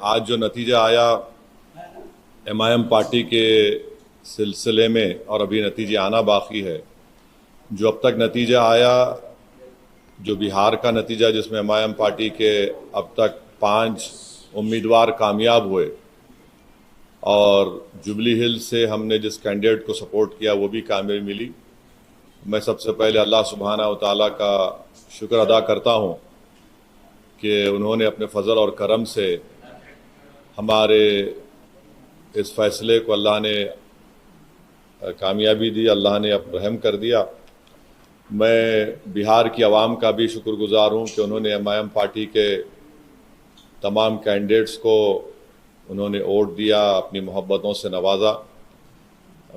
आज जो नतीजा आया MIM पार्टी के सिलसिले में और अभी नतीजे आना बाकी है। जो अब तक नतीजा आया, जो बिहार का नतीजा जिसमें MIM पार्टी के अब तक 5 उम्मीदवार कामयाब हुए और जुबली हिल से हमने जिस कैंडिडेट को सपोर्ट किया वो भी कामयाबी मिली। मैं सबसे पहले अल्लाह सुब्हाना व तआला का शुक्र अदा करता हूँ कि उन्होंने अपने फजल और करम से हमारे इस फैसले को अल्लाह ने कामयाबी दी, अल्लाह ने अब रहम कर दिया। मैं बिहार की आवाम का भी शुक्रगुजार हूँ कि उन्होंने MIM पार्टी के तमाम कैंडिडेट्स को उन्होंने वोट दिया, अपनी मोहब्बतों से नवाजा।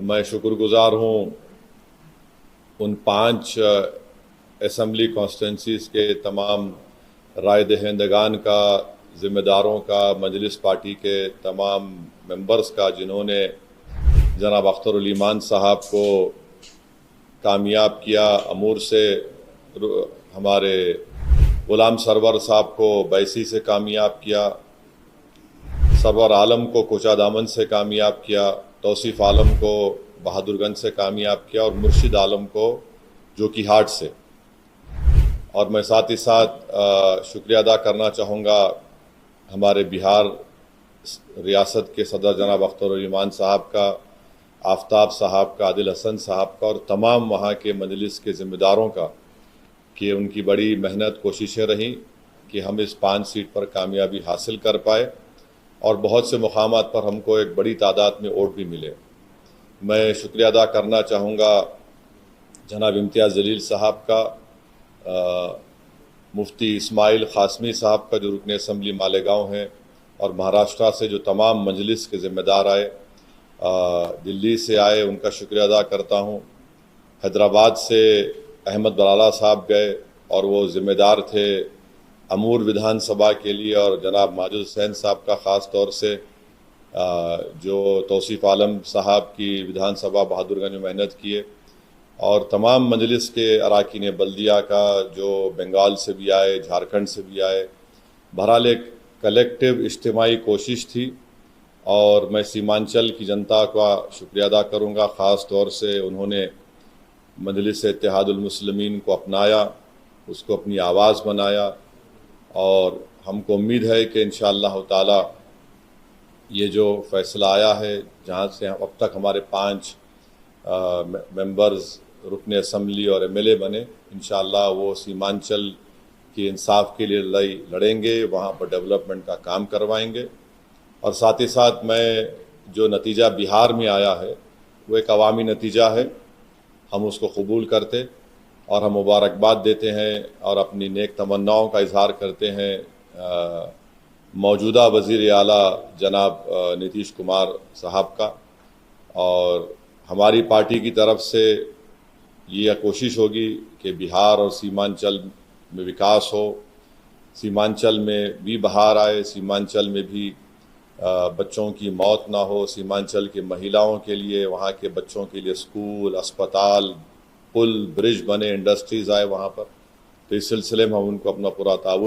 मैं शुक्रगुजार हूँ उन 5 असम्बली कॉन्स्टिट्यूंसीज़ के तमाम राय दहिंदगान का, ज़िम्मेदारों का, मजलिस पार्टी के तमाम मेंबर्स का, जिन्होंने जनाब अख्तर ईमान साहब को कामयाब किया। अमूर से हमारे गुलाम सरवर साहब को बैसी से कामयाब किया, सरवर आलम को कोचा दामन से कामयाब किया, तौसीफ़ आलम को बहादुरगंज से कामयाब किया और मुर्शिद आलम को जोकीहाट से। और मैं साथ ही साथ शुक्रिया अदा करना चाहूँगा हमारे बिहार रियासत के सदर जनाब अख्तर ईमान साहब का, आफ्ताब साहब का, आदिल हसन साहब का और तमाम वहाँ के मजलिस के ज़िम्मेदारों का कि उनकी बड़ी मेहनत कोशिशें रहीं कि हम इस 5 सीट पर कामयाबी हासिल कर पाए और बहुत से मुकामात पर हमको एक बड़ी तादाद में वोट भी मिले। मैं शुक्रिया अदा करना चाहूँगा जनाब इम्तियाज़ जलील साहब का, मुफ्ती इस्माइल क़ासमी साहब का जो रुकन असम्बली मालेगांव हैं, और महाराष्ट्र से जो तमाम मजलिस के ज़िम्मेदार आए, दिल्ली से आए, उनका शुक्रिया अदा करता हूँ। हैदराबाद से अहमद बलाला साहब गए और वो ज़िम्मेदार थे अमूर विधानसभा के लिए, और जनाब माजिद हुसैन साहब का ख़ास तौर से जो तौसीफ़ आलम साहब की विधानसभा बहादुरगंज में मेहनत किए, और तमाम मजलिस के अरकान बल्दिया का जो बंगाल से भी आए, झारखंड से भी आए। बहरहाल एक कलेक्टिव इज्तिमाई कोशिश थी और मैं सीमांचल की जनता का शुक्रिया अदा करूँगा। ख़ास तौर से उन्होंने मजलिस इत्तेहादुल मुस्लिमीन को अपनाया, उसको अपनी आवाज़ बनाया, और हमको उम्मीद है कि इंशाअल्लाह ताला ये जो फ़ैसला आया है, जहाँ से अब तक हमारे 5 मेंबर्स रुकन असम्बली और MLA बने, इंशाअल्लाह वो सीमांचल की इंसाफ के लिए लड़ाई लड़ेंगे, वहाँ पर डेवलपमेंट का काम करवाएंगे। और साथ ही साथ मैं जो नतीजा बिहार में आया है वो एक अवामी नतीजा है, हम उसको कबूल करते और हम मुबारकबाद देते हैं और अपनी नेक तमन्नाओं का इजहार करते हैं मौजूदा वज़ीर आला जनाब नीतीश कुमार साहब का। और हमारी पार्टी की तरफ से ये कोशिश होगी कि बिहार और सीमांचल में विकास हो, सीमांचल में भी बहार आए, सीमांचल में भी बच्चों की मौत ना हो, सीमांचल के महिलाओं के लिए, वहाँ के बच्चों के लिए स्कूल, अस्पताल, पुल, ब्रिज बने, इंडस्ट्रीज़ आए वहाँ पर। तो इस सिलसिले में हम उनको अपना पूरा ताउन